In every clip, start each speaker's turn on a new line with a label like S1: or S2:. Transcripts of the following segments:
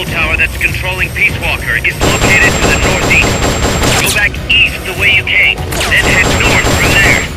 S1: control tower that's controlling Peace Walker is located to the northeast. Go back east the way you came, then head north from there.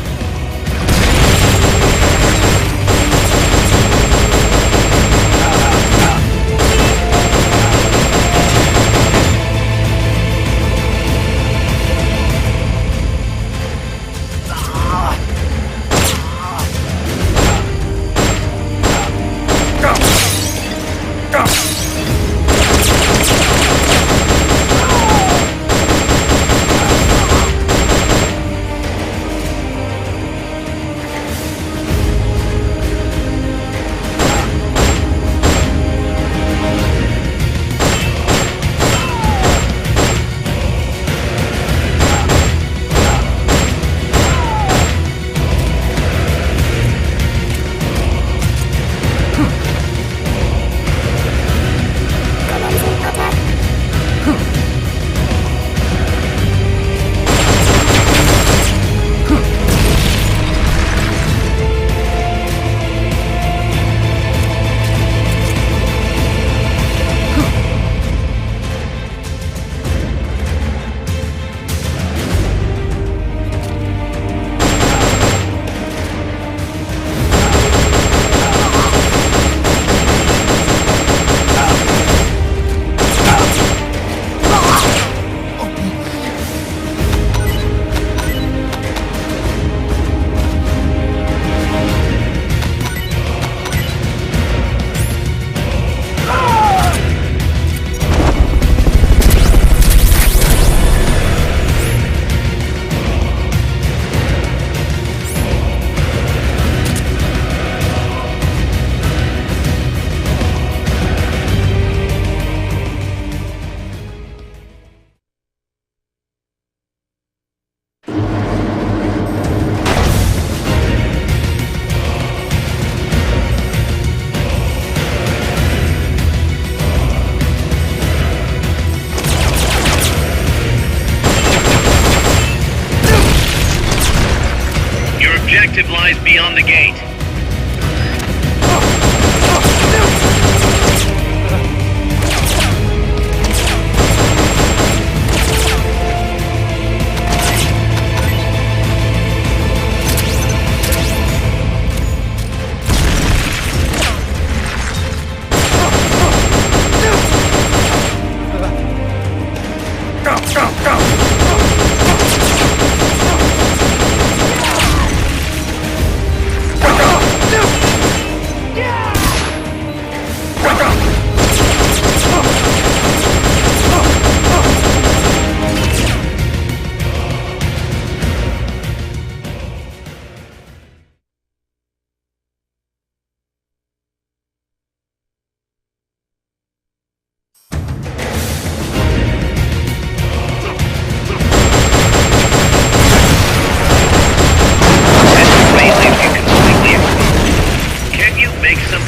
S1: Objective lies beyond the gate.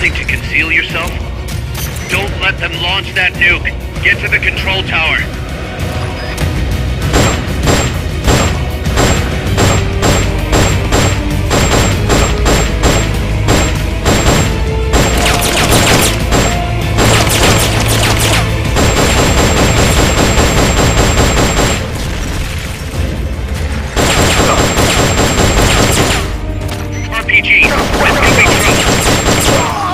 S1: To conceal yourself? Don't let them launch that nuke. Get to the control tower. RPG, rescue trouble.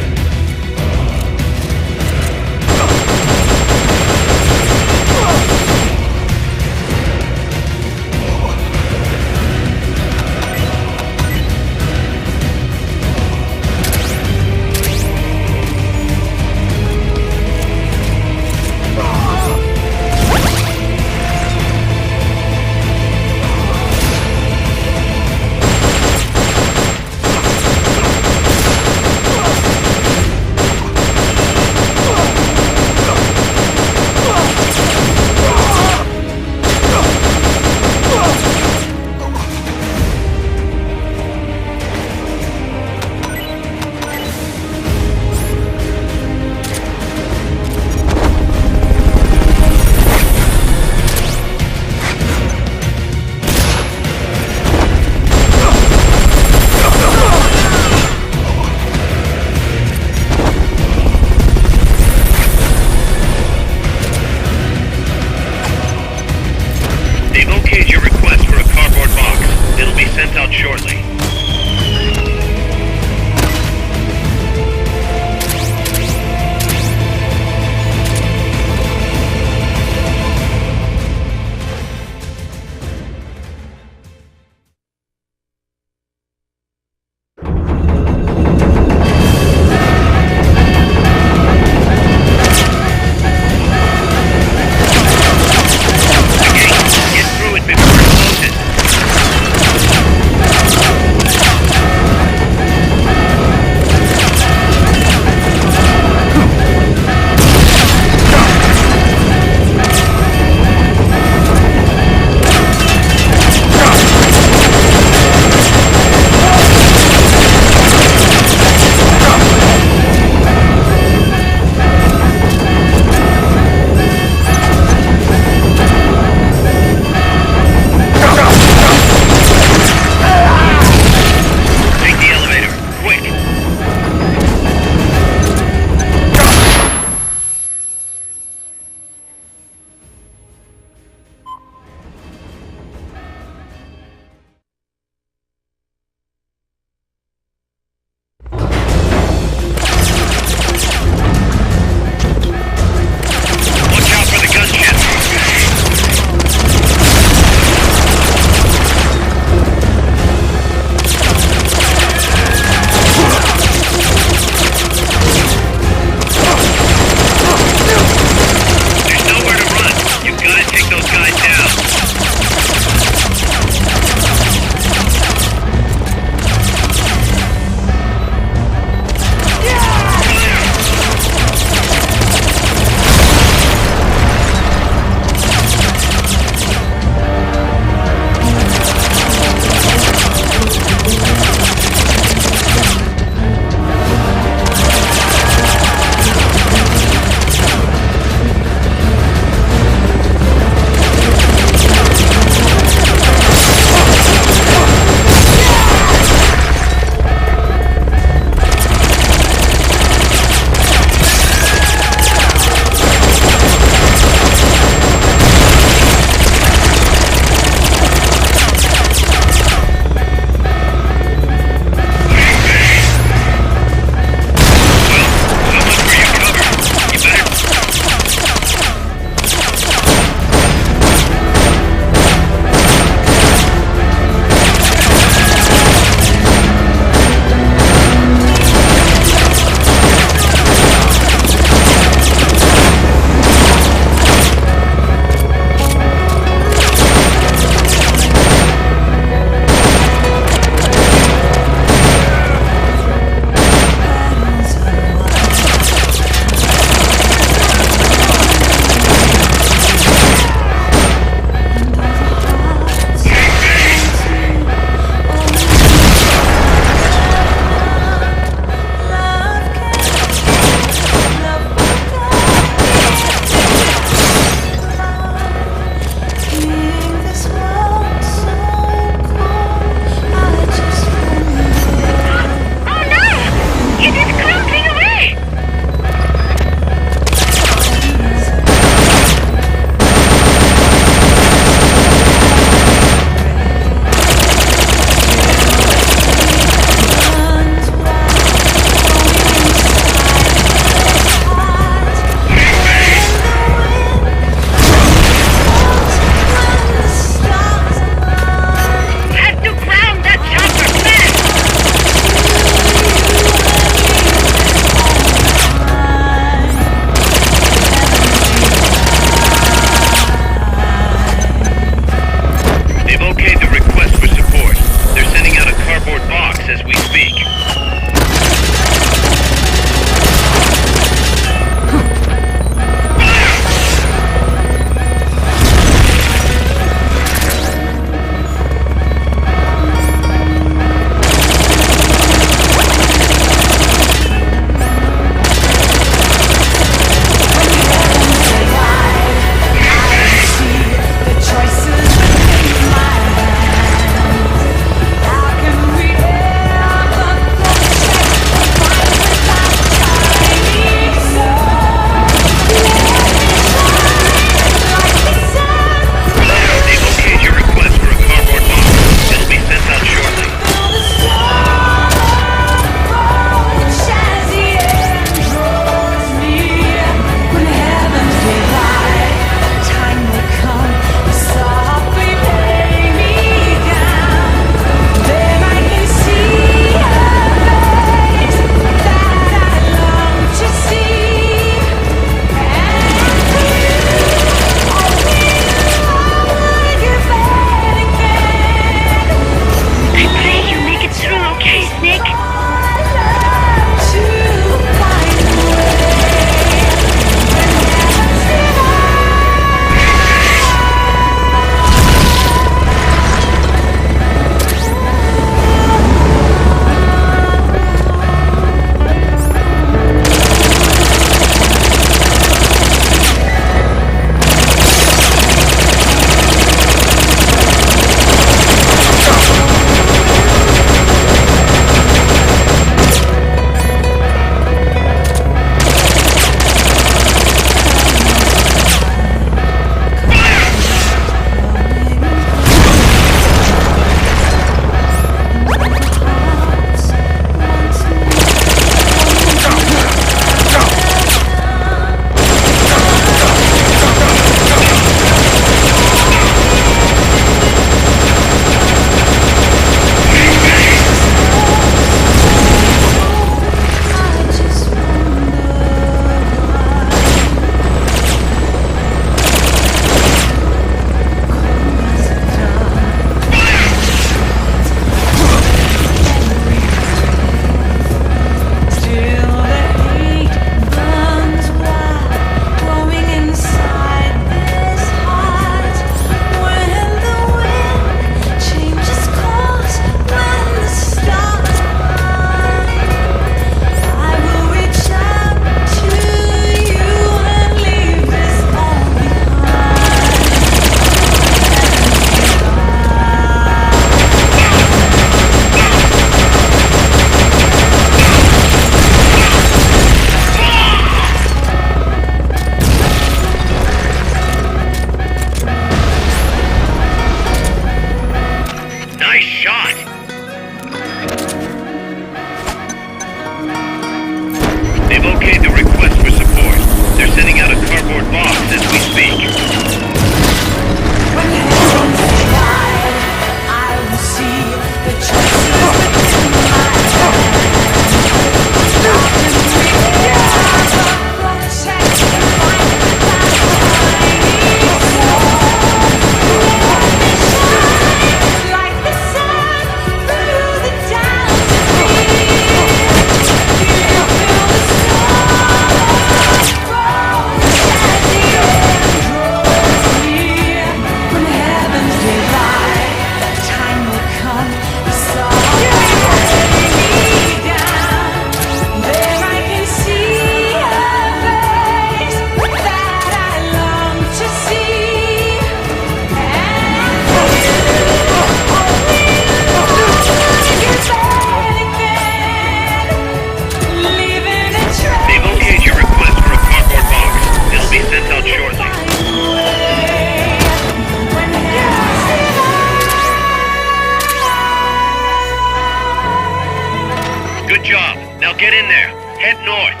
S1: Now get in there. Head north.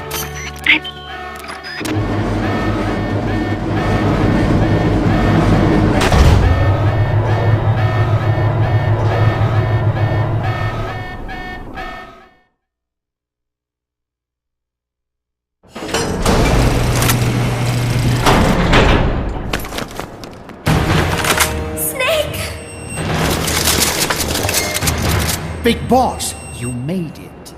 S2: Big boss, you made it.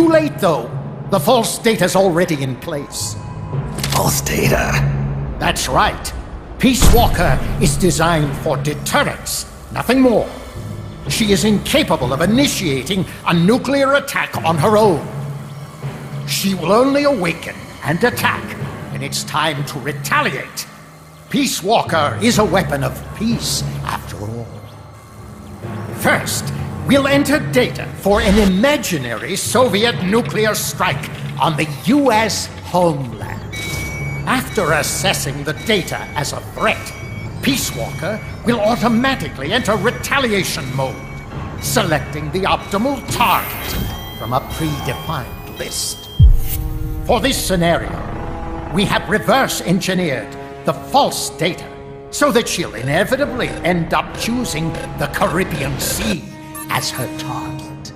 S2: Too late, though. The false data's already in place.
S3: False data?
S2: That's right. Peace Walker is designed for deterrence, nothing more. She is incapable of initiating a nuclear attack on her own. She will only awaken and attack when it's time to retaliate. Peace Walker is a weapon of peace, after all. First, we'll enter data for an imaginary Soviet nuclear strike on the US homeland. After assessing the data as a threat, Peace Walker will automatically enter retaliation mode, selecting the optimal target from a predefined list. For this scenario, we have reverse-engineered the false data so that she'll inevitably end up choosing the Caribbean Sea as her target.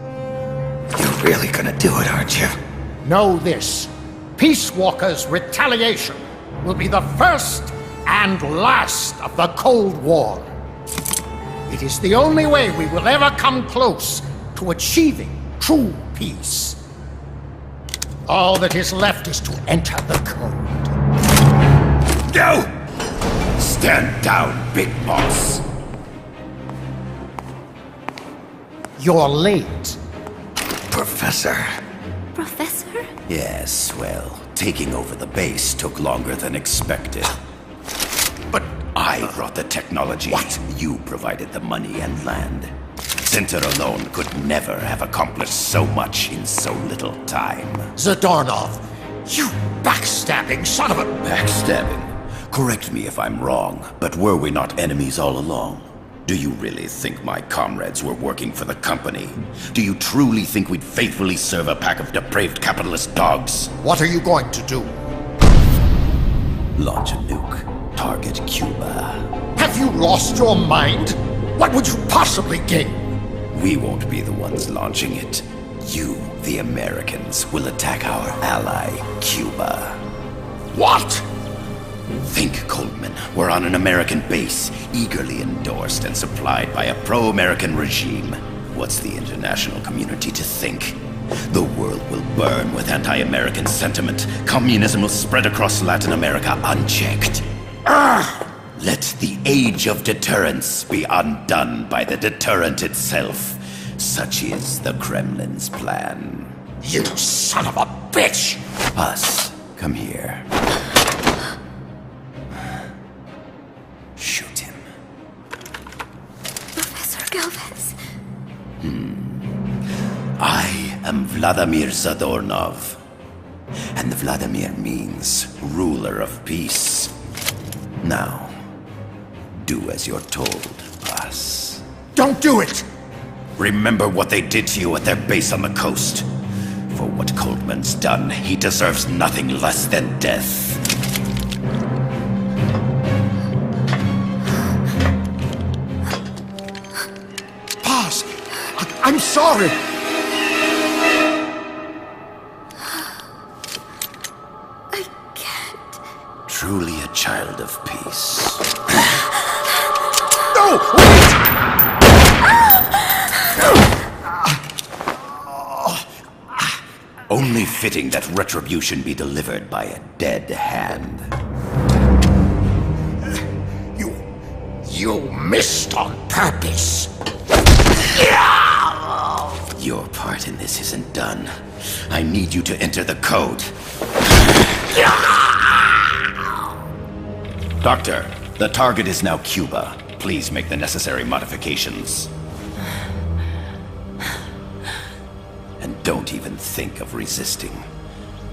S3: You're really gonna do it, aren't you?
S2: Know this. Peace Walker's retaliation will be the first and last of the Cold War. It is the only way we will ever come close to achieving true peace. All that is left is to enter the code.
S3: No! Stand down, Big Boss.
S2: You're late.
S3: Professor.
S4: Professor?
S3: Yes, well, taking over the base took longer than expected. But I brought the technology.
S2: What?
S3: You provided the money and land. Center alone could never have accomplished so much in so little time.
S2: Zadornov, you backstabbing son of a...
S3: Backstabbing? Correct me if I'm wrong, but were we not enemies all along? Do you really think my comrades were working for the company? Do you truly think we'd faithfully serve a pack of depraved capitalist dogs?
S2: What are you going to do?
S3: Launch a nuke. Target Cuba.
S2: Have you lost your mind? What would you possibly gain?
S3: We won't be the ones launching it. You, the Americans, will attack our ally, Cuba.
S2: What?
S3: Think, Coldman. We're on an American base, eagerly endorsed and supplied by a pro-American regime. What's the international community to think? The world will burn with anti-American sentiment. Communism will spread across Latin America unchecked. Let the age of deterrence be undone by the deterrent itself. Such is the Kremlin's plan.
S2: You son of a bitch!
S3: Us, come here. Shoot him.
S4: Professor Galvez.
S3: I am Vladimir Zadornov. And Vladimir means ruler of peace. Now, do as you're told, boss.
S2: Don't do it!
S3: Remember what they did to you at their base on the coast. For what Coldman's done, he deserves nothing less than death.
S2: Boss, I'm sorry.
S4: I can't.
S3: Truly a child of peace.
S2: No! Wait!
S3: Only fitting that retribution be delivered by a dead hand.
S2: You missed on purpose.
S3: Your part in this isn't done. I need you to enter the code. Doctor, the target is now Cuba. Please make the necessary modifications. And don't even think of resisting.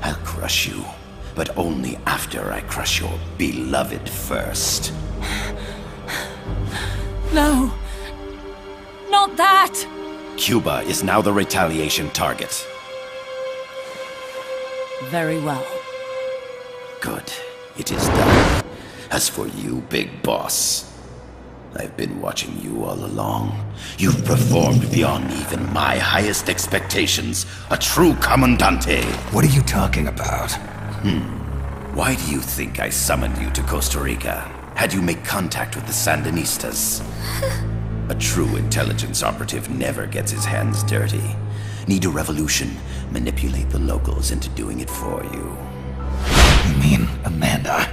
S3: I'll crush you, but only after I crush your beloved first.
S4: No. Not that!
S3: Cuba is now the retaliation target.
S4: Very well.
S3: Good. It is done. As for you, Big Boss, I've been watching you all along. You've performed beyond even my highest expectations. A true commandante.
S5: What are you talking about?
S3: Why do you think I summoned you to Costa Rica? Had you make contact with the Sandinistas? A true intelligence operative never gets his hands dirty. Need a revolution? Manipulate the locals into doing it for you.
S5: You mean Amanda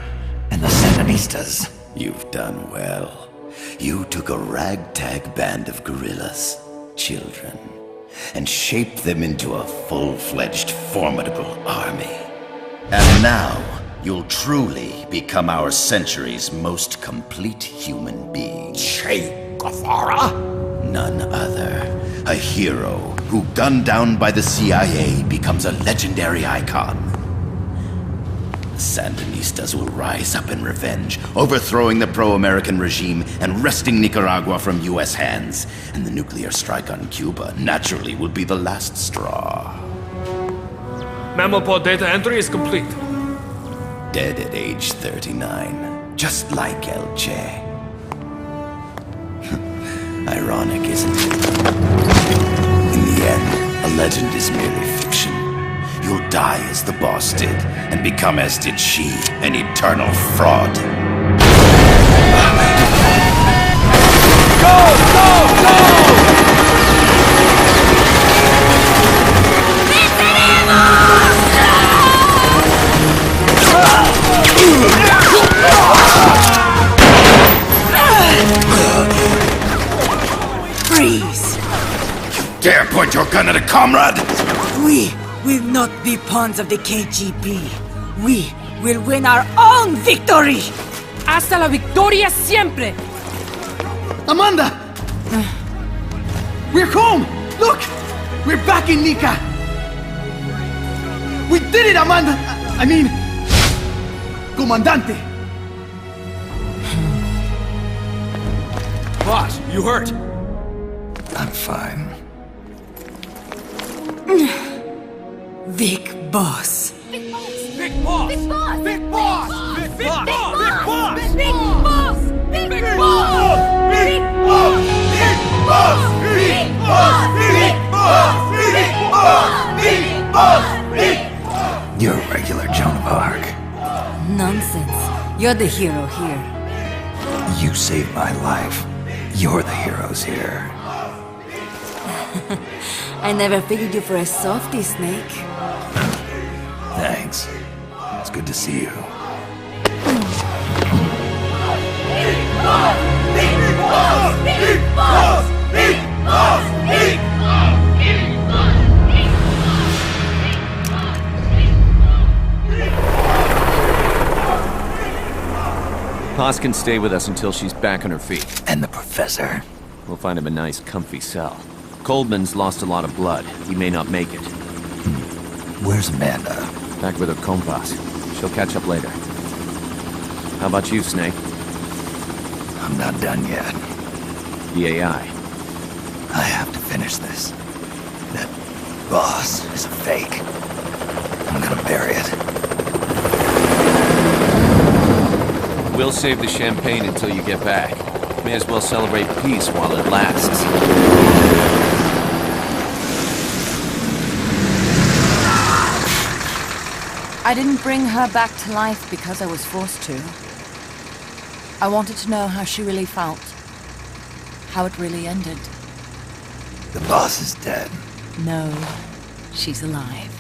S5: and the Sandinistas?
S3: You've done well. You took a ragtag band of guerrillas, children, and shaped them into a full-fledged, formidable army. And now, you'll truly become our century's most complete human being.
S2: Che Guevara?
S3: None other. A hero who, gunned down by the CIA, becomes a legendary icon. The Sandinistas will rise up in revenge, overthrowing the pro-American regime and wresting Nicaragua from US hands. And the nuclear strike on Cuba naturally will be the last straw.
S6: Mammal pod data entry is complete.
S3: Dead at age 39, just like El Che. Ironic, isn't it? In the end, a legend is merely fiction. You'll die as the boss did, and become as did she, an eternal fraud.
S7: Freeze!
S3: Dare point your gun at a comrade?
S7: We will not be pawns of the KGB. We will win our own victory!
S8: Hasta la victoria siempre!
S9: Amanda! We're home! Look! We're back in Nika! We did it, Amanda! I mean... Comandante!
S6: Boss, you hurt?
S5: I'm fine.
S7: Big boss.
S6: Big boss!
S8: Big boss!
S6: Big boss! Big boss!
S8: Big boss!
S6: Big boss!
S8: Big
S6: Big
S8: boss!
S6: Big boss! Big boss! Big boss! Big boss! Big boss! Big boss! Big boss!
S5: You're a regular Joan of Arc.
S4: Nonsense. You're the hero here.
S5: You saved my life. You're the heroes here.
S4: I never figured you for a softie, Snake.
S5: Thanks. It's good to see you.
S10: Paz can stay with us until she's back on her feet.
S5: And the professor?
S10: We'll find him a nice, comfy cell. Coldman's lost a lot of blood. He may not make it.
S5: Where's Amanda?
S10: Back with her compas. She'll catch up later. How about you, Snake?
S5: I'm not done yet.
S10: The AI.
S5: I have to finish this. That boss is a fake. I'm gonna bury it.
S10: We'll save the champagne until you get back. May as well celebrate peace while it lasts.
S4: I didn't bring her back to life because I was forced to. I wanted to know how she really felt. How it really ended.
S5: The boss is dead.
S4: No, she's alive.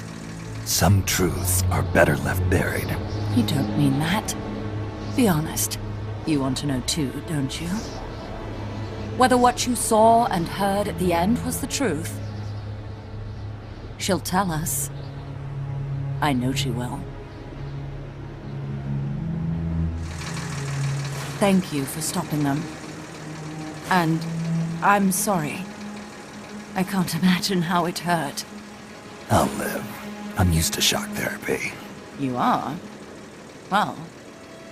S5: Some truths are better left buried.
S4: You don't mean that. Be honest. You want to know too, don't you? Whether what you saw and heard at the end was the truth. She'll tell us. I know she will. Thank you for stopping them. And I'm sorry. I can't imagine how it hurt.
S5: I'll live. I'm used to shock therapy.
S4: You are? Well,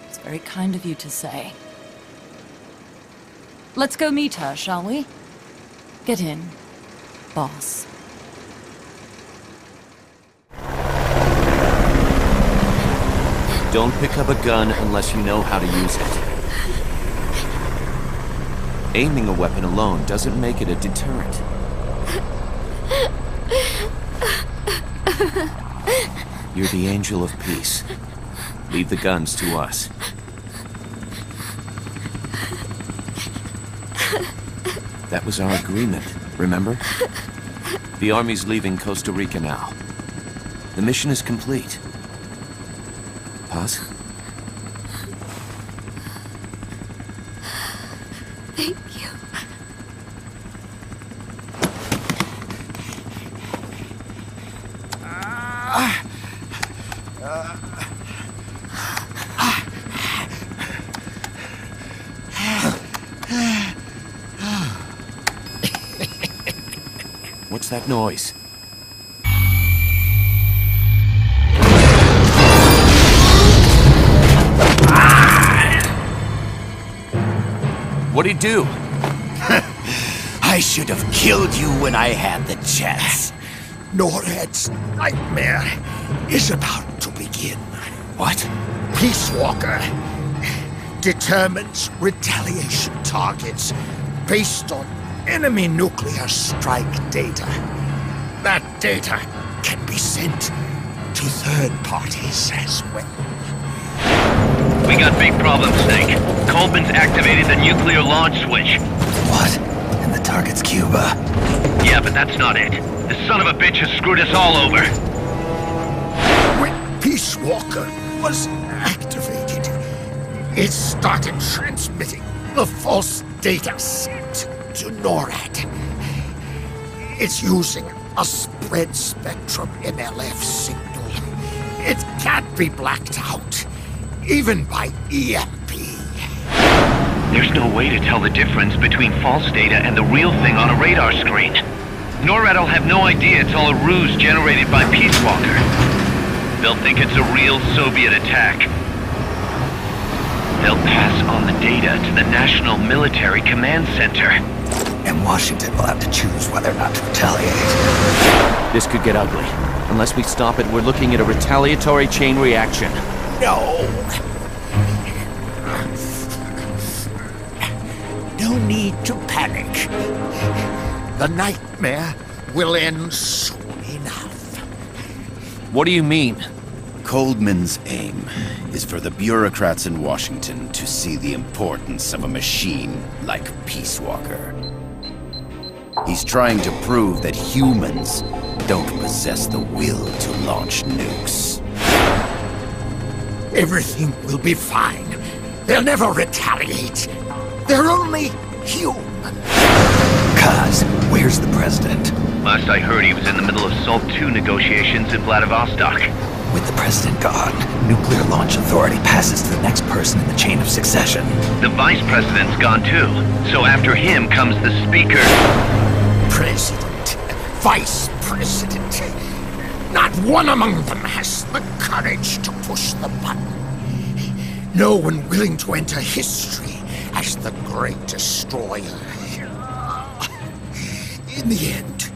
S4: it's very kind of you to say. Let's go meet her, shall we? Get in, boss.
S10: Don't pick up a gun unless you know how to use it. Aiming a weapon alone doesn't make it a deterrent. You're the angel of peace. Leave the guns to us. That was our agreement, remember? The army's leaving Costa Rica now. The mission is complete. Paz?
S11: Thank you.
S10: What's that noise? What'd he do?
S3: I should have killed you when I had the chance.
S2: NORAD's nightmare is about to begin.
S3: What?
S2: Peace Walker determines retaliation targets based on enemy nuclear strike data. That data can be sent to third parties as well.
S1: We got big problems, Snake. Coleman's activated the nuclear launch switch.
S5: What? And the target's Cuba.
S1: Yeah, but that's not it. The son of a bitch has screwed us all over.
S2: When Peace Walker was activated, it started transmitting the false data sent to NORAD. It's using a spread spectrum MLF signal. It can't be blacked out, even by EMP.
S1: There's no way to tell the difference between false data and the real thing on a radar screen. NORAD will have no idea it's all a ruse generated by Peace Walker. They'll think it's a real Soviet attack. They'll pass on the data to the National Military Command Center.
S5: And Washington will have to choose whether or not to retaliate.
S10: This could get ugly. Unless we stop it, we're looking at a retaliatory chain reaction.
S2: No. No need to panic. The nightmare will end soon enough.
S10: What do you mean?
S3: Coldman's aim is for the bureaucrats in Washington to see the importance of a machine like Peace Walker. He's trying to prove that humans don't possess the will to launch nukes.
S2: Everything will be fine. They'll never retaliate. They're only human.
S5: Kaz, where's the president?
S1: Last I heard, he was in the middle of SALT II negotiations in Vladivostok.
S5: With the president gone, Nuclear Launch Authority passes to the next person in the chain of succession.
S1: The vice president's gone too. So after him comes the speaker.
S2: President, vice president. Not one among them has the courage to push the button. No one willing to enter history as the great destroyer. In the end,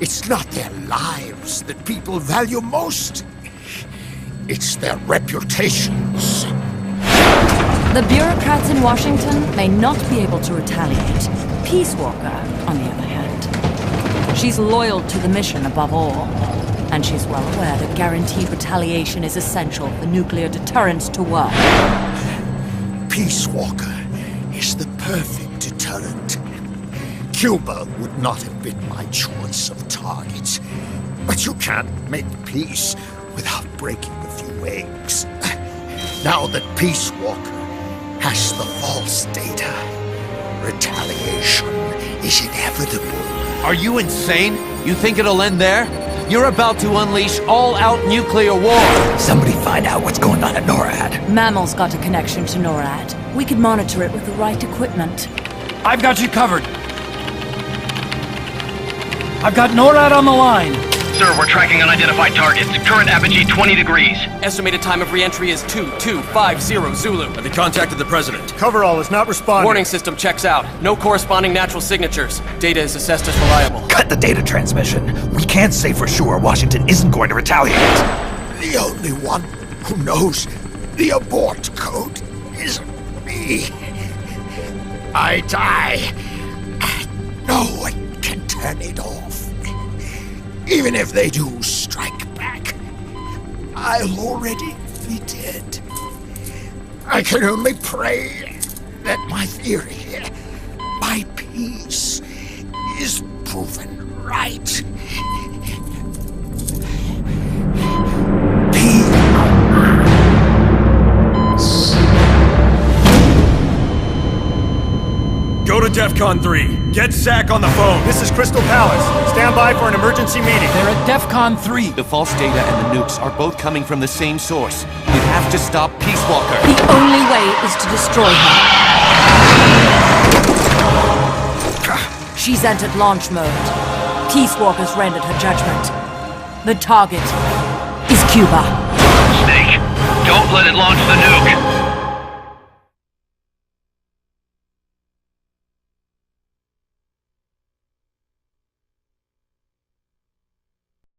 S2: it's not their lives that people value most. It's their reputations.
S4: The bureaucrats in Washington may not be able to retaliate. Peace Walker, on the other hand. She's loyal to the mission above all. And she's well aware that guaranteed retaliation is essential for nuclear deterrence to work.
S2: Peace Walker is the perfect deterrent. Cuba would not have been my choice of targets. But you can't make peace without breaking a few eggs. Now that Peace Walker has the false data, retaliation is inevitable.
S10: Are you insane? You think it'll end there? You're about to unleash all-out nuclear war!
S5: Somebody find out what's going on at NORAD.
S4: Mammal's got a connection to NORAD. We could monitor it with the right equipment.
S9: I've got you covered. I've got NORAD on the line.
S1: Sir, we're tracking unidentified targets. Current apogee 20 degrees.
S8: Estimated time of re-entry is 2250 Zulu.
S12: Have they contacted the president?
S9: Coverall is not responding.
S8: Warning system checks out. No corresponding natural signatures. Data is assessed as reliable.
S5: Cut the data transmission. We can't say for sure Washington isn't going to retaliate.
S2: The only one who knows the abort code is me. I die. No one can turn it off. Even if they do strike back, I'll already be dead. I can only pray that my theory, my peace, is proven
S5: right.
S9: Go to DEFCON 3. Get Zack on the phone.
S11: This is Crystal Palace. Stand by for an emergency meeting.
S9: They're at DEFCON 3.
S10: The false data and the nukes are both coming from the same source. We have to stop Peace Walker.
S4: The only way is to destroy her. She's entered launch mode. Peace Walker's rendered her judgment. The target is Cuba.
S1: Snake, don't let it launch the nuke.